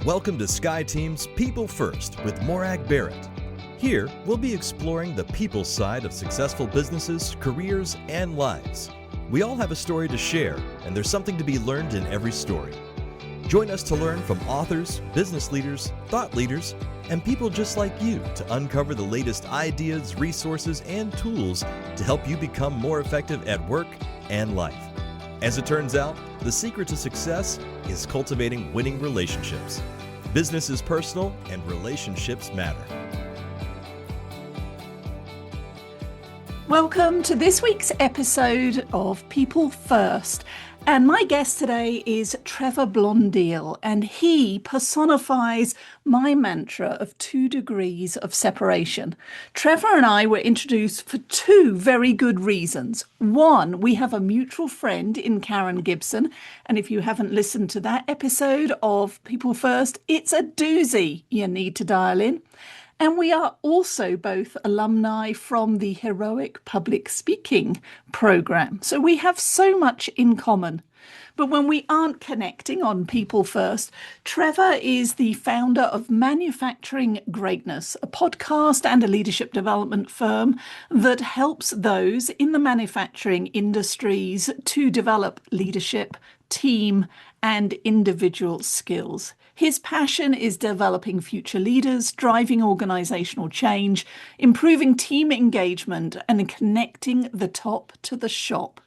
Welcome to Sky Team's People First with Morag Barrett. Here, we'll be exploring the people side of successful businesses, careers, and lives. We all have a story to share, and there's something to be learned in every story. Join us to learn from authors, business leaders, thought leaders, and people just like you to uncover the latest ideas, resources, and tools to help you become more effective at work and life. As it turns out, the secret to success is cultivating winning relationships. Business is personal and relationships matter. Welcome to this week's episode of People First. And my guest today is Trevor Blondeel, and he personifies my mantra of 2 degrees of separation. Trevor and I were introduced for 2 very good reasons. One, we have a mutual friend in Karen Gibson, and if you haven't listened to that episode of People First, it's a doozy you need to dial in. And we are also both alumni from the Heroic Public Speaking program. So we have so much in common. But when we aren't connecting on People First, Trevor is the founder of Manufacturing Greatness, a podcast and a leadership development firm that helps those in the manufacturing industries to develop leadership, team, and individual skills. His passion is developing future leaders, driving organizational change, improving team engagement, and connecting the top to the shop.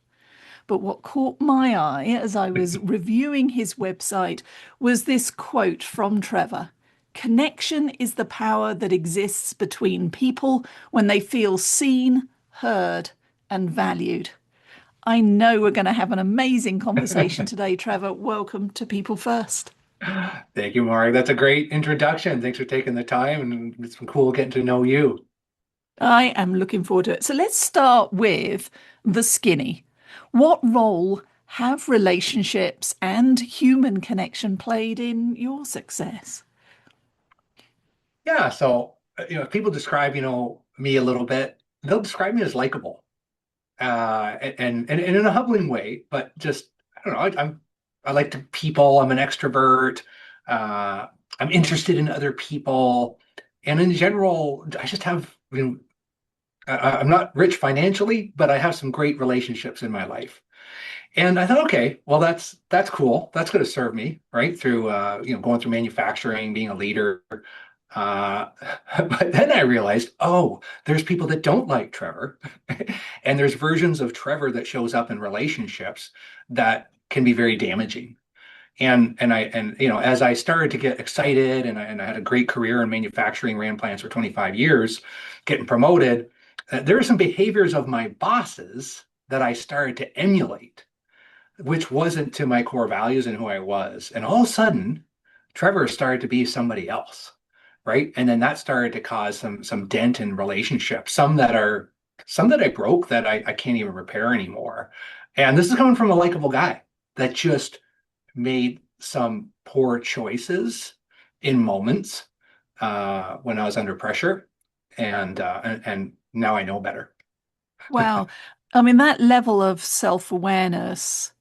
But what caught my eye as I was reviewing his website was this quote from Trevor. "Connection is the power that exists between people when they feel seen, heard, and valued." I know we're going to have an amazing conversation today, Trevor. Welcome to People First. Thank you, Morag. That's a great introduction. Thanks for taking the time, and it's been cool getting to know you. I am looking forward to it. So let's start with the skinny. What role have relationships and human connection played in your success? Yeah, so if people describe me a little bit, they'll describe me as likable, and in a humbling way. But just I don't know. I like to people. I'm an extrovert. I'm interested in other people, and in general, I just have I'm not rich financially, but I have some great relationships in my life. And I thought, okay, well, that's cool. That's going to serve me, right? Through going through manufacturing, being a leader. Uh, but then I realized, oh, there's people that don't like Trevor, and there's versions of Trevor that shows up in relationships that can be very damaging. And as I started to get excited, and I had a great career in manufacturing, ran plants for 25 years, getting promoted. There are some behaviors of my bosses that I started to emulate, which wasn't to my core values and who I was. And all of a sudden, Trevor started to be somebody else, right? And then that started to cause some dent in relationships, some that I broke that I can't even repair anymore. And this is coming from a likable guy that just made some poor choices in moments when I was under pressure, and now I know better. Wow. I mean, that level of self-awareness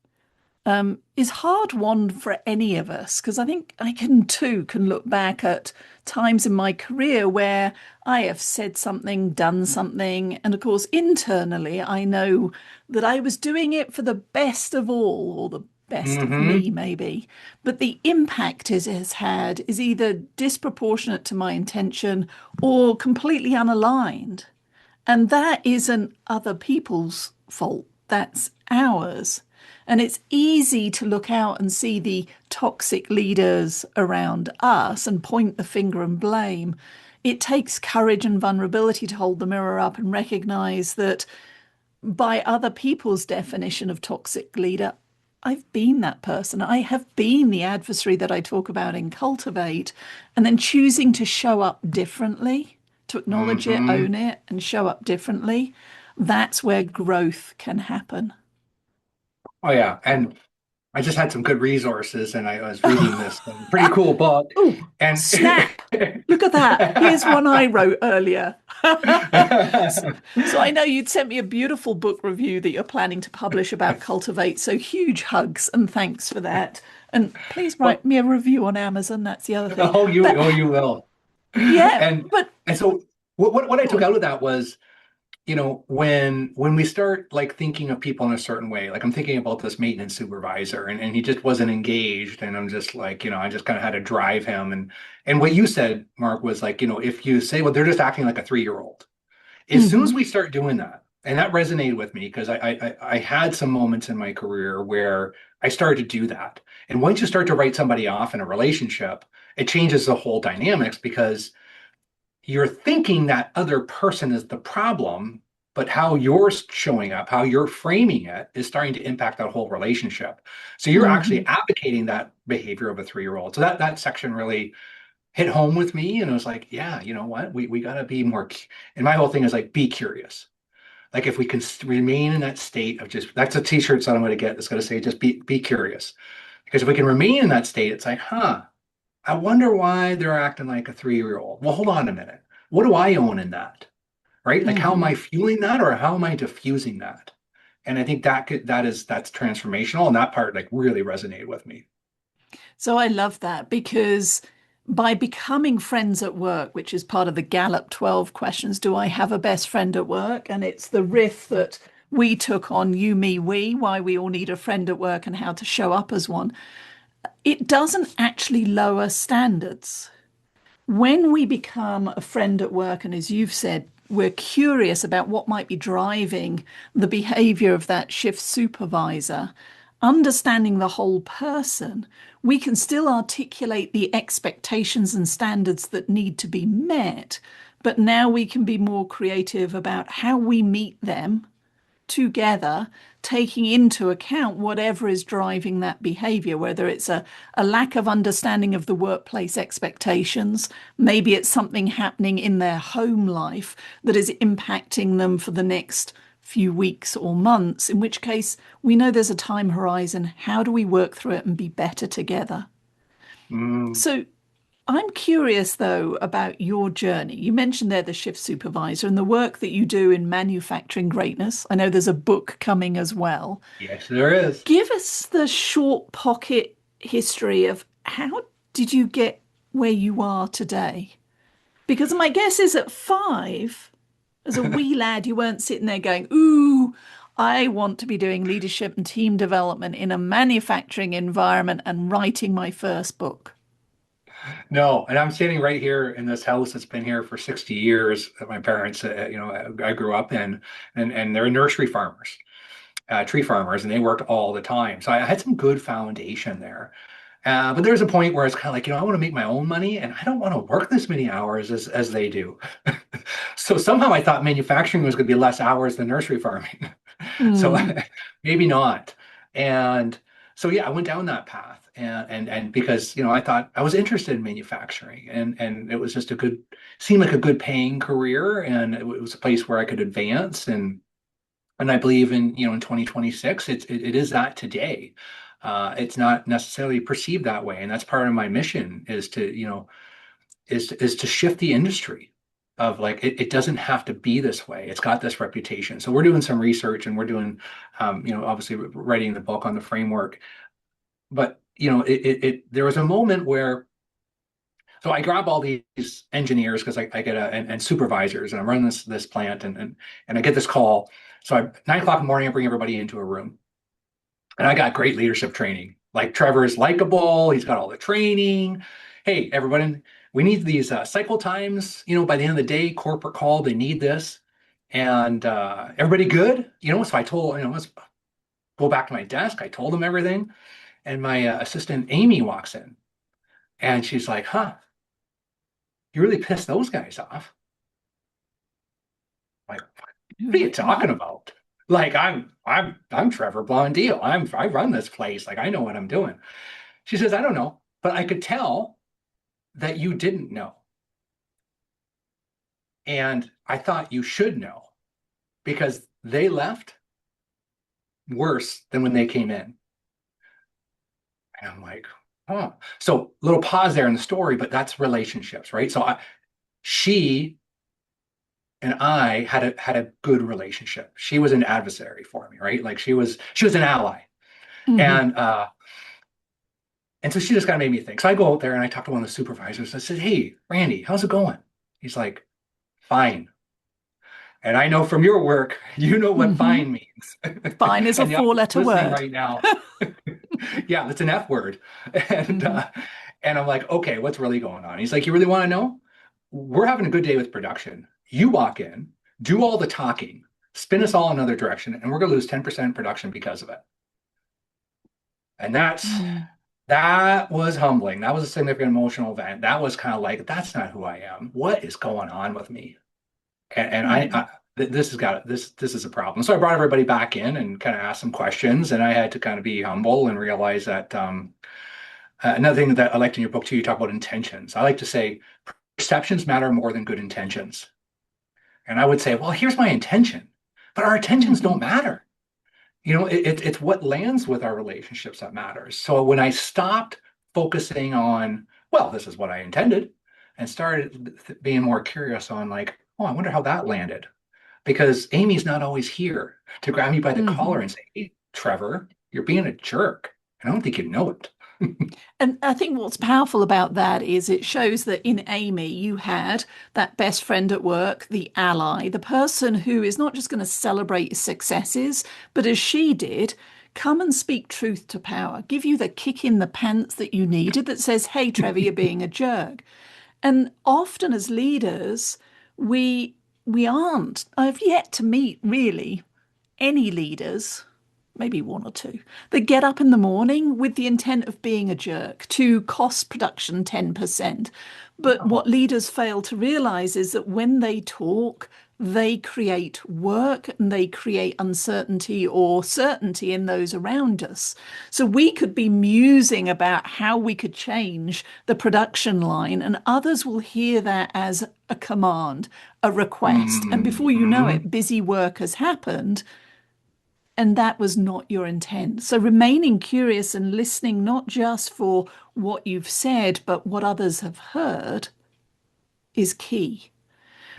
is hard won for any of us, because I think I can look back at times in my career where I have said something, done something, and of course internally I know that I was doing it for the best of all, or the best of me maybe, but the impact it has had is either disproportionate to my intention or completely unaligned. And that isn't other people's fault, that's ours. And it's easy to look out and see the toxic leaders around us and point the finger and blame. It takes courage and vulnerability to hold the mirror up and recognize that by other people's definition of toxic leader, I've been that person. I have been the adversary that I talk about in Cultivate, and then choosing to show up differently, to acknowledge it, own it, and show up differently. That's where growth can happen. Oh yeah, and I just had some good resources, and I was reading this pretty cool book, Oh, and snap. Look at that. Here's one I wrote earlier. So I know you'd sent me a beautiful book review that you're planning to publish about Cultivate. So huge hugs and thanks for that. And please write well, me a review on Amazon. That's the other thing. But you will. yeah, but And so what I go took on. out of that was, when we start like thinking of people in a certain way, like I'm thinking about this maintenance supervisor, and he just wasn't engaged, and I'm just like, I just kind of had to drive him. And what you said, Mark, was like, if you say, well, they're just acting like a 3-year-old. As soon as Hmm. we start doing that, and that resonated with me because I had some moments in my career where I started to do that. And once you start to write somebody off in a relationship, it changes the whole dynamics because you're thinking that other person is the problem, but how you're showing up, how you're framing it is starting to impact that whole relationship. So you're actually Hmm. advocating that behavior of a 3-year-old. So that section really hit home with me. And it was like, yeah, you know what? We got to be more. And my whole thing is like, be curious. Like if we can remain in that state of just, that's a t-shirt that I'm going to get that's going to say, just be curious. Because if we can remain in that state, it's like, I wonder why they're acting like a 3-year-old. Well, hold on a minute. What do I own in that? Right? Like, how am Hmm. I fueling that, or how am I diffusing that? And I think that's transformational, and that part like really resonated with me. So I love that because by becoming friends at work, which is part of the Gallup 12 questions, do I have a best friend at work? And it's the riff that we took on you, me, we, why we all need a friend at work and how to show up as one. It doesn't actually lower standards. When we become a friend at work, and as you've said, we're curious about what might be driving the behavior of that shift supervisor, understanding the whole person, we can still articulate the expectations and standards that need to be met. But now we can be more creative about how we meet them together, taking into account whatever is driving that behavior, whether it's a lack of understanding of the workplace expectations, maybe it's something happening in their home life that is impacting them for the next few weeks or months, in which case we know there's a time horizon. How do we work through it and be better together? Mm, So I'm curious, though, about your journey. You mentioned there the shift supervisor and the work that you do in manufacturing greatness. I know there's a book coming as well. yes, there is. Give us the short pocket history of how did you get where you are today? Because my guess is at 5, as a wee lad, you weren't sitting there going, ooh, I want to be doing leadership and team development in a manufacturing environment and writing my first book. No, and I'm standing right here in this house that's been here for 60 years that my parents, I grew up in, and they're nursery farmers, tree farmers, and they worked all the time. So I had some good foundation there. But there's a point where it's kind of like, I want to make my own money, and I don't want to work this many hours as they do. So somehow I thought manufacturing was going to be less hours than nursery farming. So Hmm. maybe not. And so yeah, I went down that path, and because I thought I was interested in manufacturing, and it was just seemed like a good paying career, and it was a place where I could advance, and I believe in 2026 it is that today. It's not necessarily perceived that way, and that's part of my mission is to is to shift the industry of like it doesn't have to be this way. It's got this reputation. So we're doing some research, and we're doing obviously writing the book on the framework. But there was a moment where so I grab all these engineers because I get and supervisors, and I'm running this plant, and I get this call. So 9 o'clock in the morning, I bring everybody into a room, and I got great leadership training. Like Trevor is likable. He's got all the training. Hey, everybody, we need these cycle times. By the end of the day, corporate call, they need this. And everybody good? So I told, let's go back to my desk. I told them everything. And my assistant, Amy, walks in, and she's like, huh, you really pissed those guys off. I'm like, what are you Like, talking what? about? Like, I'm Trevor Blondeel. I run this place. Like, I know what I'm doing. She says, I don't know, but I could tell that you didn't know. And I thought you should know because they left worse than when they came in. And I'm like, huh. So little pause there in the story, but that's relationships, right? She and I had a good relationship. She was an adversary for me, right? Like she was an ally. Hmm. And and so she just kind of made me think. So I go out there and I talk to one of the supervisors. I said, "Hey, Randy, how's it going?" He's like, "Fine." And I know from your work, you know what Hmm. fine means. Fine is a And the audience four-letter listening word. right now, yeah, that's an F word. And Hmm. uh, and I'm like, okay, what's really going on? He's like, you really want to know? We're having a good day with production. You walk in, do all the talking, spin us all another direction, and we're gonna lose 10% production because of it. And that was humbling. That was a significant emotional event. That was kind of like, that's not who I am. What is going on with me? And this has got this is a problem. So I brought everybody back in and kind of asked some questions, and I had to kind of be humble and realize that another thing that I liked in your book too, you talk about intentions. I like to say perceptions matter more than good intentions. And I would say, well, here's my intention, but our intentions Hmm. don't matter. It's what lands with our relationships that matters. So when I stopped focusing on, well, this is what I intended, and started being more curious on like, oh, I wonder how that landed. Because Amy's not always here to grab me by the Hmm. collar and say, "Hey, Trevor, you're being a jerk." And I don't think you know it. And I think what's powerful about that is it shows that in Amy, you had that best friend at work, the ally, the person who is not just going to celebrate your successes, but as she did, come and speak truth to power, give you the kick in the pants that you needed that says, hey, Trevor, you're being a jerk. And often as leaders, we we aren't. I've yet to meet really any leaders, maybe one or two, that get up in the morning with the intent of being a jerk to cost production 10%. But what No. leaders fail to realize is that when they talk, they create work and they create uncertainty or certainty in those around us. So we could be musing about how we could change the production line, and others will hear that as a command, a request. And before you know Mhm. it, busy work has happened and that was not your intent. So remaining curious and listening, not just for what you've said, but what others have heard, is key.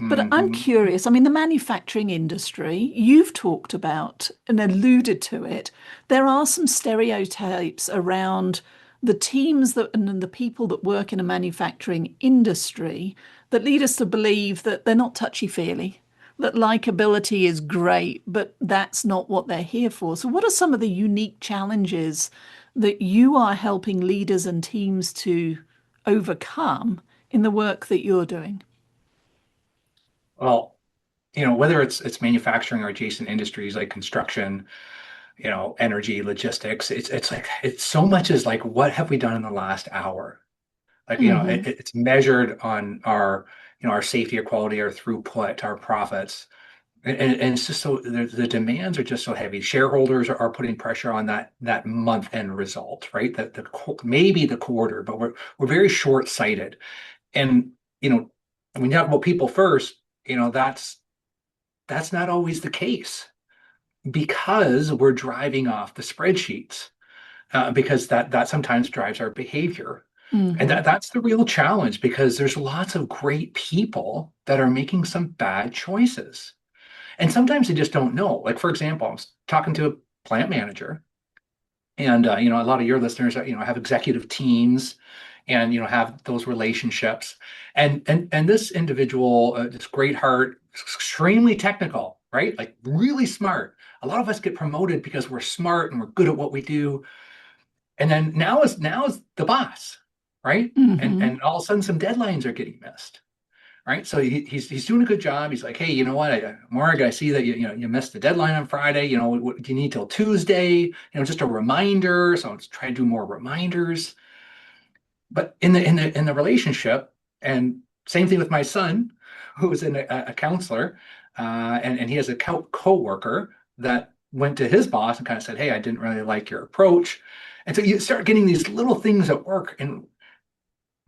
But I'm Mhm. curious. I mean, the manufacturing industry, you've talked about and alluded to it. There are some stereotypes around the teams that and the people that work in a manufacturing industry that lead us to believe that they're not touchy-feely, that likability is great, but that's not what they're here for. So, what are some of the unique challenges that you are helping leaders and teams to overcome in the work that you're doing? Well, whether it's manufacturing or adjacent industries like construction, energy, logistics, it's like it's so much as like what have we done in the last hour? Like, Hmm. it's measured on our safety, our quality, our throughput, our profits. And it's just so the demands are just so heavy. Shareholders are putting pressure on that month end result, right? That maybe the quarter, but we're very short sighted. And you know, when you talk about people first, that's not always the case because we're driving off the spreadsheets because that sometimes drives our behavior. And Hmm. that's the real challenge because there's lots of great people that are making some bad choices. And sometimes they just don't know. Like, for example, I was talking to a plant manager, and a lot of your listeners, have executive teams, and have those relationships. And this individual, this great heart, extremely technical, right? Like really smart. A lot of us get promoted because we're smart and we're good at what we do. And then now is the boss, right? And Hmm. and all of a sudden some deadlines are getting missed, right? So he's doing a good job. He's like, hey, you know what, Morag, I see that you missed the deadline on Friday. What do you need till Tuesday? Just a reminder. So let's try to do more reminders. But in the relationship, and same thing with my son, who is a counselor, and he has a co-worker that went to his boss and kind of said, hey, I didn't really like your approach. And so you start getting these little things at work, and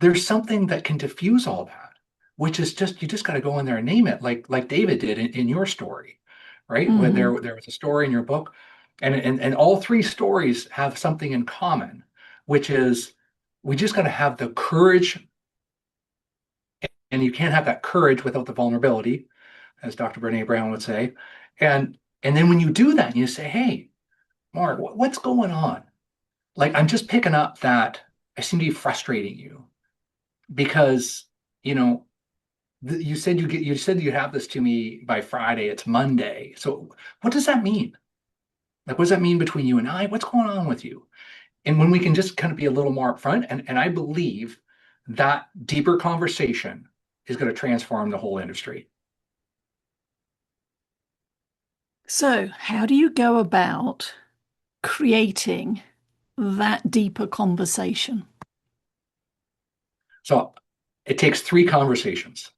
there's something that can diffuse all that, which is just you just got to go in there and name it, like David did in your story, right? Where there Hmm. there was a story in your book, and all three stories have something in common, which is we just got to have the courage, and you can't have that courage without the vulnerability, as Dr. Brene Brown would say. And then when you do that, you say, "Hey, Mark, what's going on? Like, I'm just picking up that I seem to be frustrating you because, you know, you said you have this to me by Friday. It's Monday. So what does that mean? Like, what does that mean between you and I? What's going on with you?" And when we can just kind of be a little more upfront, and I believe that deeper conversation is going to transform the whole industry. So, how do you go about creating that deeper conversation? So it takes three conversations.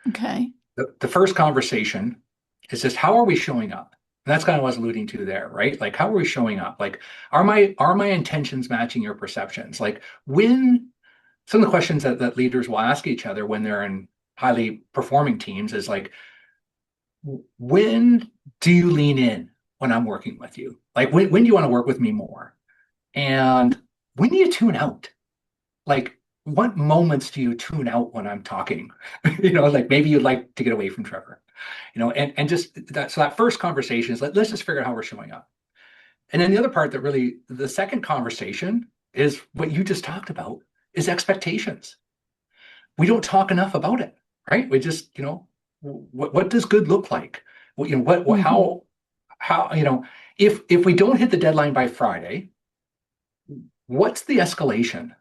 Okay. The first conversation is just how are we showing up? And that's kind of what I was alluding to there, right? Like, how are we showing up? Like, are my intentions matching your perceptions? Like, when some of the questions that leaders will ask each other when they're in highly performing teams is like, when do you lean in when I'm working with you? Like, when do you want to work with me more? And when do you tune out? Like, what moments do you tune out when I'm talking? Like maybe you'd like to get away from Trevor, and just that. So that first conversation is let's just figure out how we're showing up. And then the other part that really, the second conversation is what you just talked about is expectations. We don't talk enough about it, right? We just, what does good look like? What, Hmm. how, if we don't hit the deadline by Friday, what's the escalation,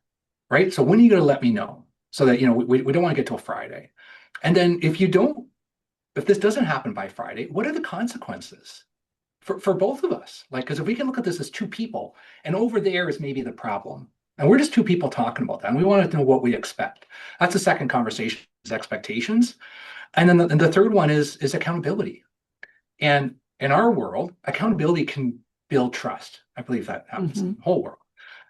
right? So when are you going to let me know so that, we don't want to get till Friday. And then if this doesn't happen by Friday, what are the consequences for both of us? Like, because if we can look at this as two people and over there is maybe the problem, and we're just two people talking about that, and we want to know what we expect. That's the second conversation is expectations. And then the third one is accountability. And in our world, accountability can build trust. I believe that happens in Hmm. the whole world.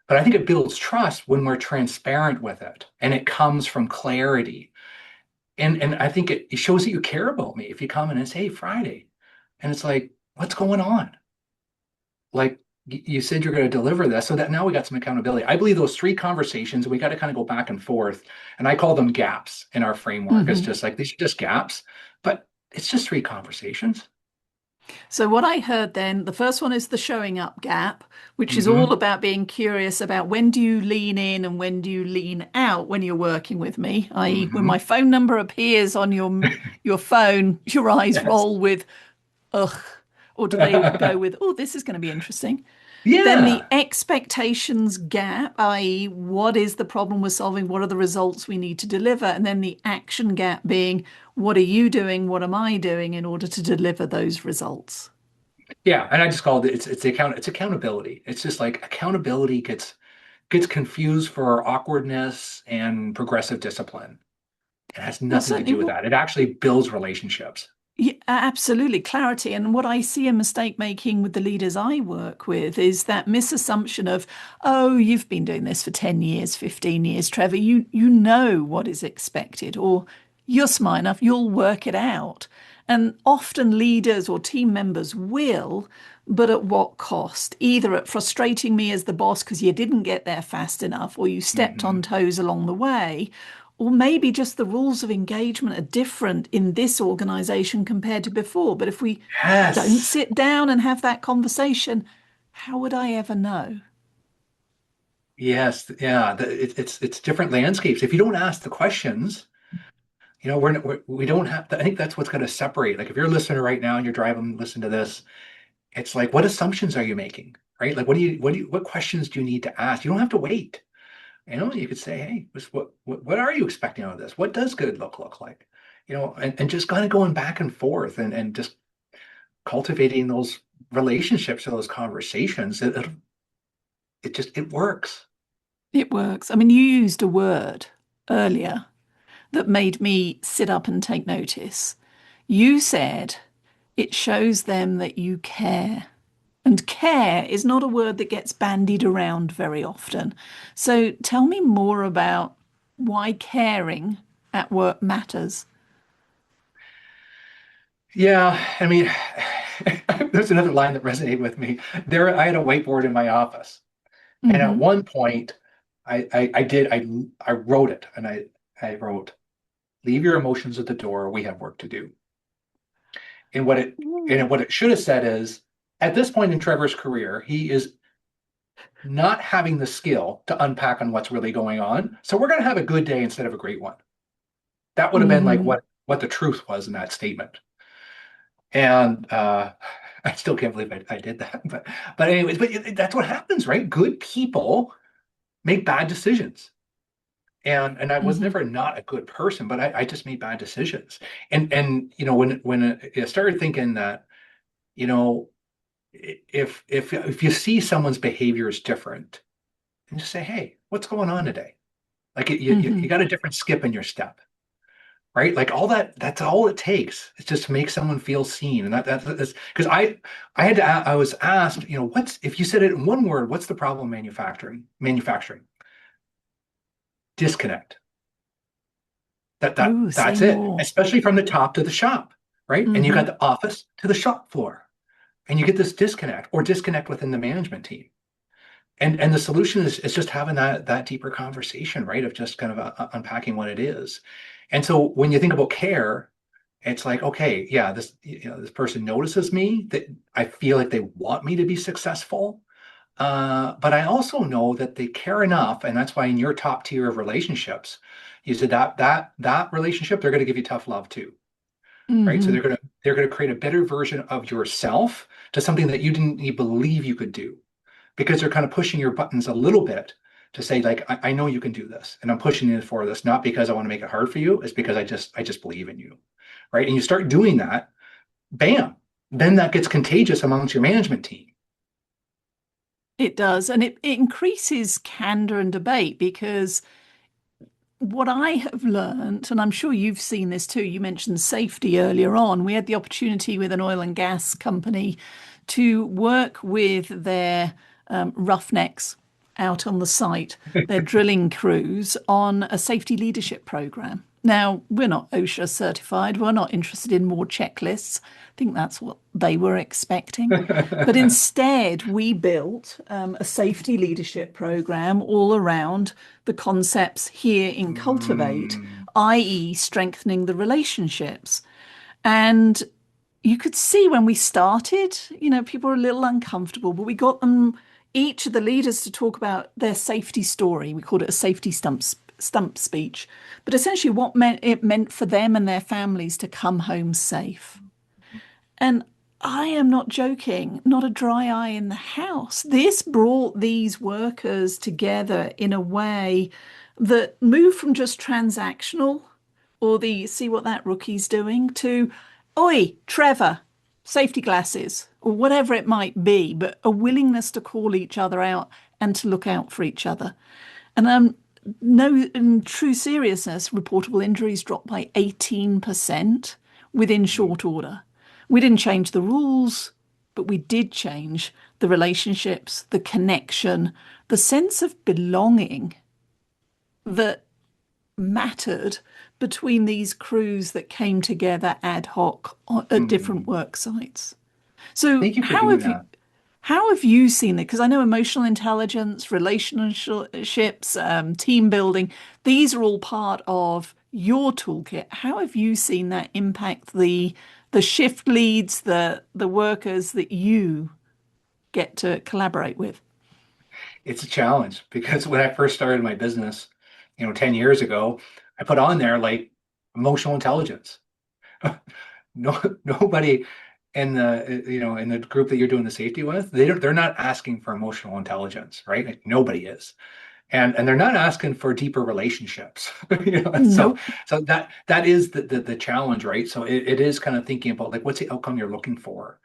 But I think it builds trust when we're transparent with it and it comes from clarity. And I think it shows that you care about me if you come in and say, "Hey, Friday." And it's like, what's going on? Like, you said you're going to deliver this, so that now we got some accountability. I believe those three conversations, we got to kind of go back and forth. And I call them gaps in our framework. It's Hmm. just like these are just gaps, but it's just three conversations. So, what I heard then, the first one is the showing up gap, which is all Hmm. about being curious about when do you lean in and when do you lean out when you're working with me, i.e., when my Hmm. phone number appears on your phone, your eyes Yes. roll with ugh, or do they go with, oh, this is going to be interesting? Then the Yeah. expectations gap, i.e., what is the problem we're solving? What are the results we need to deliver? And then the action gap being, what are you doing? What am I doing in order to deliver those results? Yeah. And I just called it, it's accountability. It's just like accountability gets confused for awkwardness and progressive discipline. It has Well, nothing to certainly, do with that. It actually builds relationships. yeah, absolutely. Clarity. And what I see in mistake making with the leaders I work with is that misassumption of, oh, you've been doing this for 10 years, 15 years, Trevor, you know what is expected, or you're smart enough, you'll work it out. And often leaders or team members will, but at what cost? Either at frustrating me as the boss because you didn't get there fast enough, or you stepped on Hmm. toes along the way, or maybe just the rules of engagement are different in this organization compared to before. But if we don't Yes. sit down and have that conversation, how would I ever know? Yes. Yeah. It's different landscapes. If you don't ask the questions, we don't have to, I think that's what's going to separate. Like if you're listening right now and you're driving, listen to this, it's like, what assumptions are you making? Right? Like, what questions do you need to ask? You don't have to wait. You could say, "Hey, what are you expecting out of this? What does good look like?" And just kind of going back and forth and just cultivating those relationships or those conversations. It works. It works. I mean, you used a word earlier that made me sit up and take notice. You said it shows them that you care. And care is not a word that gets bandied around very often. So tell me more about why caring at work matters. Yeah, I mean, there's another line that resonated with me. I had a whiteboard in my office, And at Mm-hmm. one point, I wrote it, and I wrote, "Leave your emotions at the door. We have work to do." And what it should have said is, at this point in Trevor's career, he is not having the skill to unpack on what's really going on. So we're going to have a good day instead of a great one. That would have been like Mm-hmm. what the truth was in that statement. And I still can't believe I did that. But anyways, but that's what happens, right? Good people make bad decisions. And I was Mm-hmm. never not a good person, but I just made bad decisions. And when I started thinking that, you know, if you see someone's behavior is different, and just say, hey, what's going on today? Like Mm-hmm. you got a different skip in your step, right? Like all that's all it takes. It's just to make someone feel seen. And that's because I was asked, what's if you said it in one word, what's the problem manufacturing disconnect. Oh, say That's it, more. especially from the top to the shop, right? And you Mm-hmm. got the office to the shop floor, and you get this disconnect or disconnect within the management team. And the solution is just having that deeper conversation, right? Of just kind of unpacking what it is. And so when you think about care, it's like, okay, yeah, this person notices me, that I feel like they want me to be successful. But I also know that they care enough, and that's why in your top tier of relationships, you said that relationship, they're going to give you tough love too, right? So Mm-hmm. they're going to create a better version of yourself to something that you didn't even believe you could do, because they're kind of pushing your buttons a little bit to say, like, I know you can do this, and I'm pushing you for this, not because I want to make it hard for you, it's because I just believe in you, right? And you start doing that, bam, then that gets contagious amongst your management team. It does. And it increases candor and debate because what I have learned, and I'm sure you've seen this too, you mentioned safety earlier on. We had the opportunity with an oil and gas company to work with their roughnecks out on the site, their drilling crews on a safety leadership program. Now, we're not OSHA certified. We're not interested in more checklists. I think that's what they were expecting. But instead, we built a safety leadership program all around the concepts here in Cultivate, Mm, i.e., strengthening the relationships. And you could see when we started, people were a little uncomfortable, but we got them, each of the leaders, to talk about their safety story. We called it a safety stump speech, but essentially what it meant for them and their families to come home safe. And I am not joking, not a dry eye in the house. This brought these workers together in a way that moved from just transactional or the see what that rookie's doing to, oi, Trevor, safety glasses, or whatever it might be, but a willingness to call each other out and to look out for each other. And no, in true seriousness, reportable injuries dropped by 18% within mm. short order. We didn't change the rules, but we did change the relationships, the connection, the sense of belonging that mattered between these crews that came together ad hoc at different Mm. work sites. So Thank you for doing that. how have you seen it? Because I know emotional intelligence, relationships, team building, these are all part of your toolkit. How have you seen that impact the shift leads, the workers that you get to collaborate with? It's a challenge because when I first started my business, 10 years ago, I put on there like emotional intelligence. No, nobody in the group that you're doing the safety with, they're not asking for emotional intelligence, right? Like, nobody is. And they're not asking for deeper relationships. So Nope. that is the challenge, right? So it is kind of thinking about, like, what's the outcome you're looking for?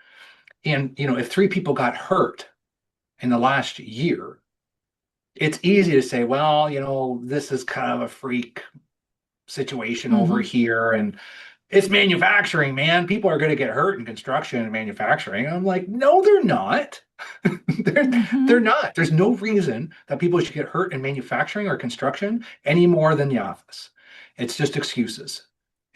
And if three people got hurt in the last year, it's easy to say, well, this is kind of a freak situation over Hmm. here, and it's manufacturing, man. People are going to get hurt in construction and manufacturing. I'm like, no, they're not. They're Hmm. not. There's no reason that people should get hurt in manufacturing or construction any more than the office. It's just excuses.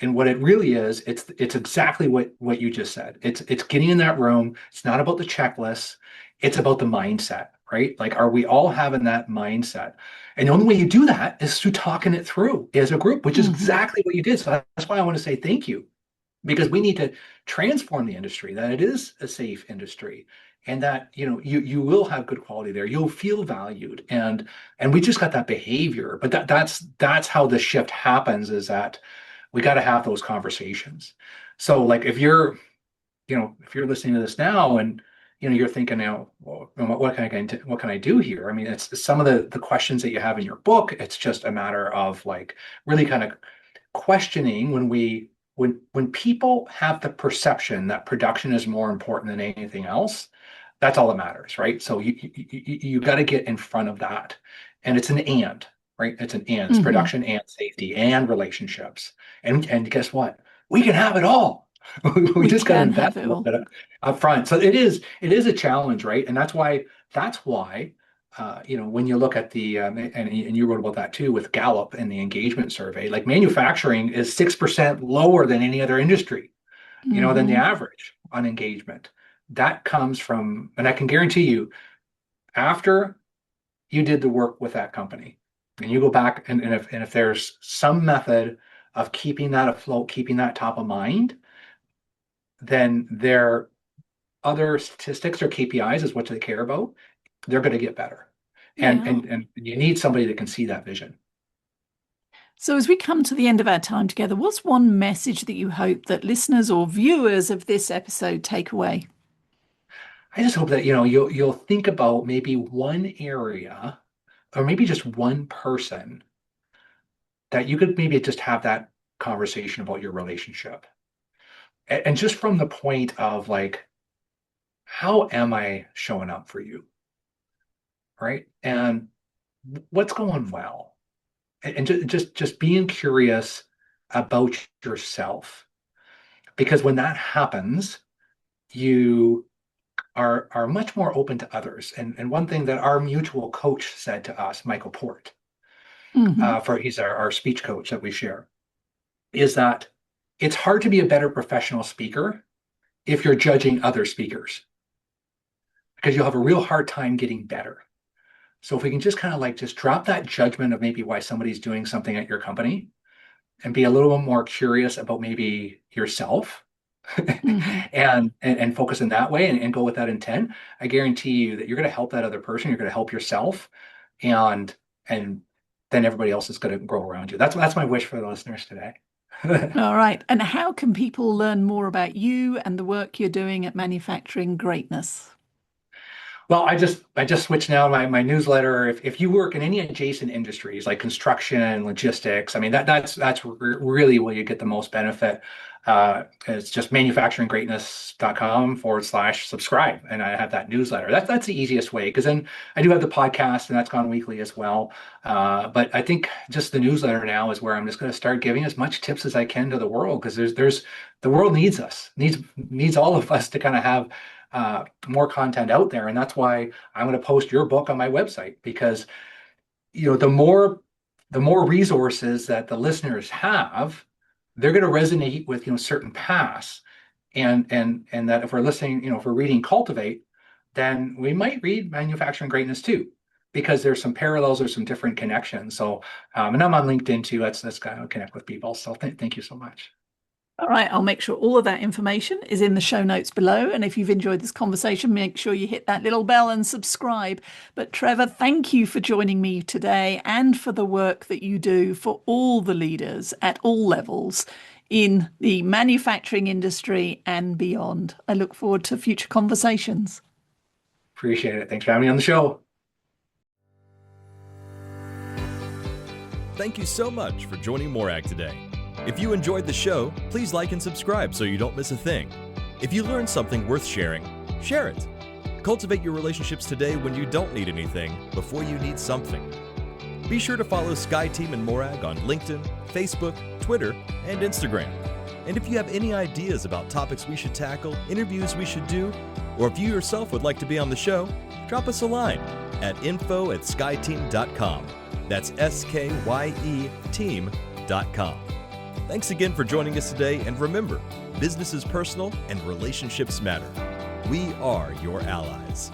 And what it really is, it's exactly what you just said. It's getting in that room. It's not about the checklist. It's about the mindset. right? Like, are we all having that mindset? And the only way you do that is through talking it through as a group, which is Hmm. exactly what you did. So that's why I want to say thank you, because we need to transform the industry, that it is a safe industry, and that you will have good quality there. You'll feel valued, and we just got that behavior. But that's how the shift happens, is that we got to have those conversations. So like if you're listening to this now and you're thinking now, well, what can I do here? I mean, it's some of the questions that you have in your book. It's just a matter of like really kind of questioning when people have the perception that production is more important than anything else. That's all that matters, right? So you got to get in front of that, and it's an and, right? It's an and. It's Hmm. production and safety and relationships, and guess what? We can have it all. We We just got to can invest have it a little all. bit up front. So it is a challenge, right? And that's why when you look at the and you wrote about that too with Gallup and the engagement survey, like manufacturing is 6% lower than any other industry, than the Hmm. average on engagement. That comes from, and I can guarantee you, after you did the work with that company, and you go back and if there's some method of keeping that afloat, keeping that top of mind, then their other statistics or KPIs is what they care about. They're going to get better, and Yeah. and and you need somebody that can see that vision. So, as we come to the end of our time together, what's one message that you hope that listeners or viewers of this episode take away? I just hope that you'll think about maybe one area or maybe just one person that you could maybe just have that conversation about your relationship. And just from the point of like, how am I showing up for you? Right. And what's going well? And just being curious about yourself. Because when that happens, you are much more open to others. And one thing that our mutual coach said to us, Michael Port, Hmm. he's our speech coach that we share, is that it's hard to be a better professional speaker if you're judging other speakers, because you'll have a real hard time getting better. So if we can just kind of like just drop that judgment of maybe why somebody's doing something at your company and be a little bit more curious about maybe yourself Hmm. and focus in that way and go with that intent, I guarantee you that you're going to help that other person, you're going to help yourself, and then everybody else is going to grow around you. That's my wish for the listeners today. All right. And how can people learn more about you and the work you're doing at Manufacturing Greatness? Well, I just switched now my newsletter. If you work in any adjacent industries like construction and logistics, I mean that's really where you get the most benefit. It's just manufacturinggreatness.com/subscribe, and I have that newsletter. That's the easiest way, because then I do have the podcast, and that's gone weekly as well. But I think just the newsletter now is where I'm just going to start giving as much tips as I can to the world, because there's the world needs us, needs all of us to kind of have more content out there. And that's why I'm going to post your book on my website, because the more resources that the listeners have, they're going to resonate with certain paths. And that if we're listening, if we're reading Cultivate, then we might read Manufacturing Greatness too, because there's some parallels or some different connections. So and I'm on LinkedIn too. That's kind of connect with people. So thank you so much. All right, I'll make sure all of that information is in the show notes below. And if you've enjoyed this conversation, make sure you hit that little bell and subscribe. But Trevor, thank you for joining me today and for the work that you do for all the leaders at all levels in the manufacturing industry and beyond. I look forward to future conversations. Appreciate it. Thanks for having me on the show. Thank you so much for joining Morag today. If you enjoyed the show, please like and subscribe so you don't miss a thing. If you learned something worth sharing, share it. Cultivate your relationships today when you don't need anything before you need something. Be sure to follow Sky Team and Morag on LinkedIn, Facebook, Twitter, and Instagram. And if you have any ideas about topics we should tackle, interviews we should do, or if you yourself would like to be on the show, drop us a line at info@skyeteam.com. That's SKYE team.com. Thanks again for joining us today, and remember, business is personal and relationships matter. We are your allies.